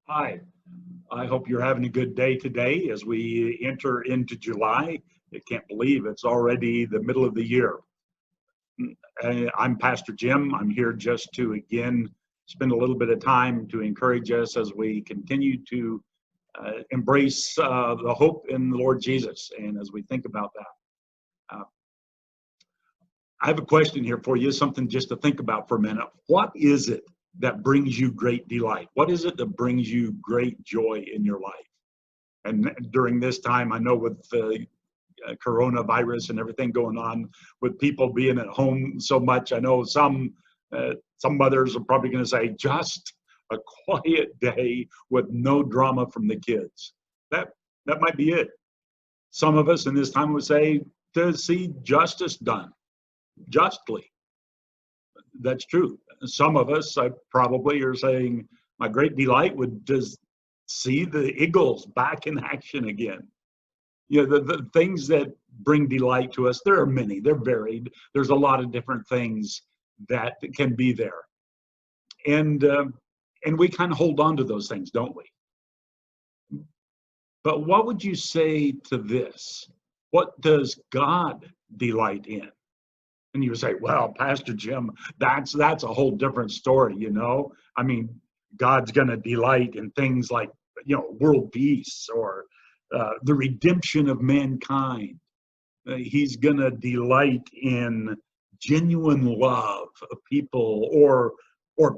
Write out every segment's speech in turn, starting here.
Hi, I hope you're having a good day today as we enter into July. I can't believe it's already the middle of the year. I'm Pastor Jim. I'm here just to again spend a little bit of time to encourage us as we continue to embrace the hope in the Lord Jesus and as we think about that. Uh, I have a question here for you, something just to think about for a minute. What is it that brings you great delight? What is it that brings you great joy in your life? And during this time, I know with the coronavirus and everything going on, with people being at home so much, I know some mothers are probably going to say just a quiet day with no drama from the kids. That that might be it. Some of us in this time would say to see justice done justly. That's true. Some of us, I probably are saying, my great delight would just see the Eagles back in action again. The things that bring delight to us, there are many, they're varied. There's a lot of different things that can be there. And, uh, and we kind of hold on to those things, don't we? But what would you say to this? What does God delight in? And you would say, well, Pastor Jim, that's a whole different story. I mean, God's going to delight in things like, world peace or the redemption of mankind. He's going to delight in genuine love of people or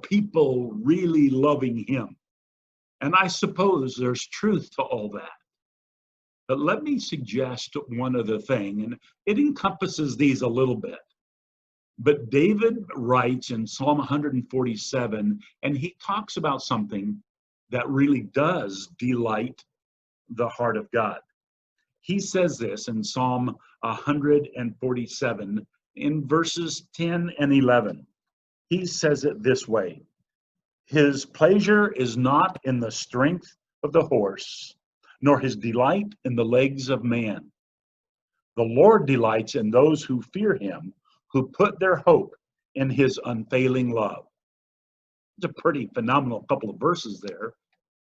people really loving him. And I suppose there's truth to all that. But let me suggest one other thing, and it encompasses these a little bit. But David writes in Psalm 147, and he talks about something that really does delight the heart of God. He says this in Psalm 147 in verses 10 and 11. He says it this way: His pleasure is not in the strength of the horse, nor his delight in the legs of man. The Lord delights in those who fear him, who put their hope in his unfailing love. It's a pretty phenomenal couple of verses there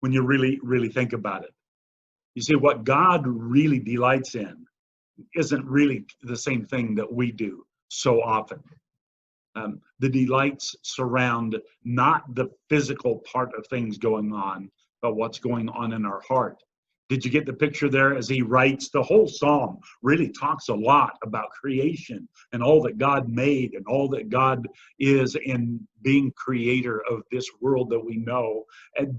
when you really, really think about it. You see, what God really delights in isn't really the same thing that we do so often. The delights surround not the physical part of things going on, but what's going on in our heart. Did you get the picture there? As he writes, the whole psalm really talks a lot about creation and all that God made and all that God is in being creator of this world that we know.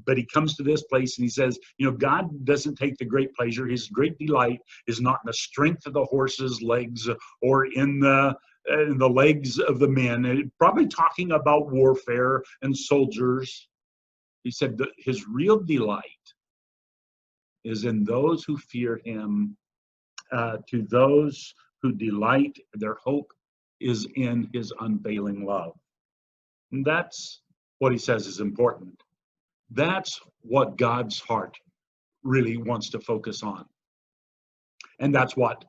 But he comes to this place and he says, God doesn't take the great pleasure. His great delight is not in the strength of the horse's legs or in the legs of the men. And probably talking about warfare and soldiers. He said that his real delight is in those who fear him, to those who delight, their hope is in his unfailing love. And that's what he says is important. That's what God's heart really wants to focus on. And that's what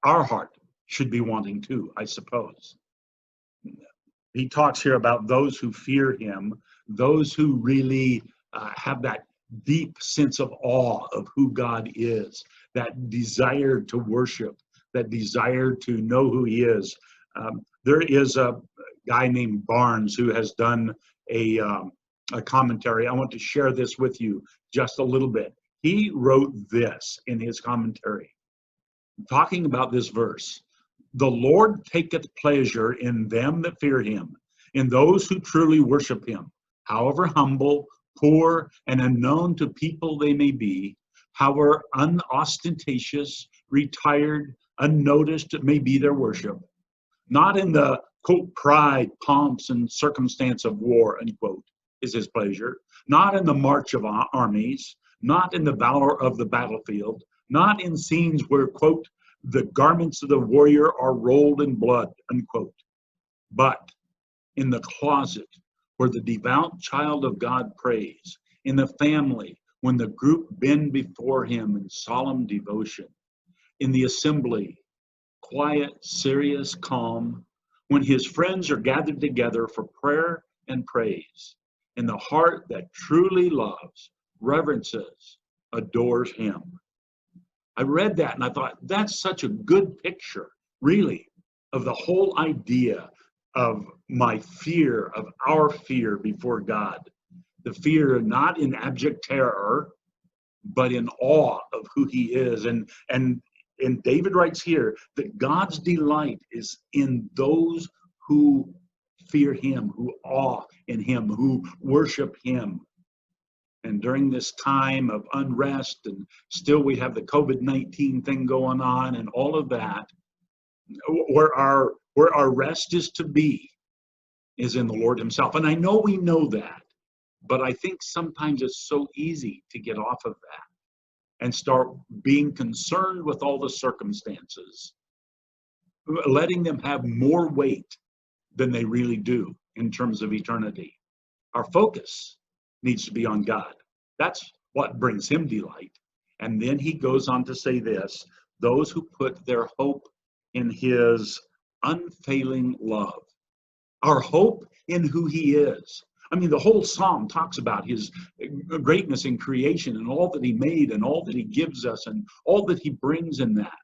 our heart should be wanting too, I suppose. He talks here about those who fear him, those who really have that deep sense of awe of who God is, that desire to worship, that desire to know who he is. There is a guy named Barnes who has done a commentary. I want to share this with you just a little bit. He wrote this in his commentary, talking about this verse. The Lord taketh pleasure in them that fear him, in those who truly worship him, however humble, poor, and unknown to people they may be, however unostentatious, retired, unnoticed may be their worship, not in the, quote, pride, pomps, and circumstance of war, unquote, is his pleasure, not in the march of armies, not in the valor of the battlefield, not in scenes where, quote, the garments of the warrior are rolled in blood, unquote, but in the closet where the devout child of God prays, in the family when the group bend before him in solemn devotion, in the assembly, quiet, serious, calm, when his friends are gathered together for prayer and praise, in the heart that truly loves, reverences, adores him. I read that and I thought, that's such a good picture, really, of the whole idea of my fear, of our fear before God. The fear not in abject terror, but in awe of who he is. And David writes here that God's delight is in those who fear him, who awe in him, who worship him. And during this time of unrest, and still we have the COVID-19 thing going on and all of that, where our rest is to be is in the Lord himself. And I know we know that, but I think sometimes it's so easy to get off of that and start being concerned with all the circumstances, letting them have more weight than they really do in terms of eternity. Our focus needs to be on God. That's what brings him delight. And then he goes on to say this, those who put their hope in his unfailing love. Our hope in who he is. I mean, the whole psalm talks about his greatness in creation and all that he made and all that he gives us and all that he brings in that.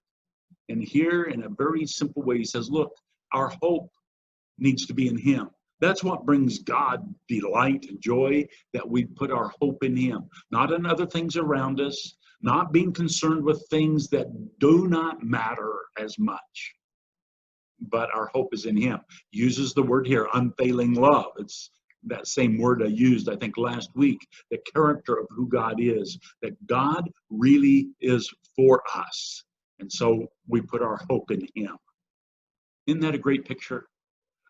And here, in a very simple way, he says, look, our hope needs to be in him. That's what brings God delight and joy, that we put our hope in him, not in other things around us, not being concerned with things that do not matter as much. But our hope is in him. Uses the word here, unfailing love. It's that same word I used, I think, last week, the character of who God is, that God really is for us. And so we put our hope in him. Isn't that a great picture?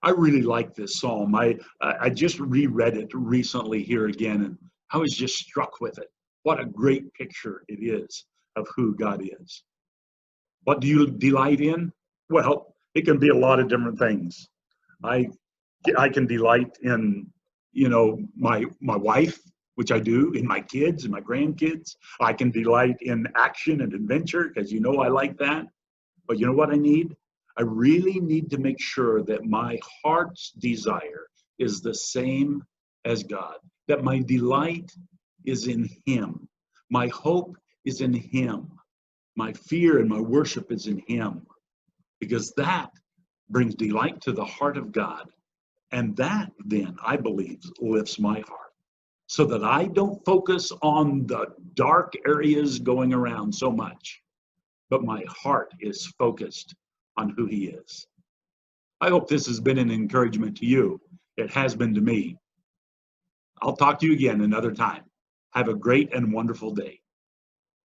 I really like this psalm. I just reread it recently here again, and I was just struck with it. What a great picture it is of who God is. What do you delight in? Well, it can be a lot of different things. I can delight in, my wife, which I do, in my kids and my grandkids. I can delight in action and adventure, because I like that. But you know what I need? I really need to make sure that my heart's desire is the same as God, that my delight is in him. My hope is in him. My fear and my worship is in him, because that brings delight to the heart of God. And that then, I believe, lifts my heart, so that I don't focus on the dark areas going around so much, but my heart is focused on who he is. I hope this has been an encouragement to you. It has been to me. I'll talk to you again another time. Have a great and wonderful day.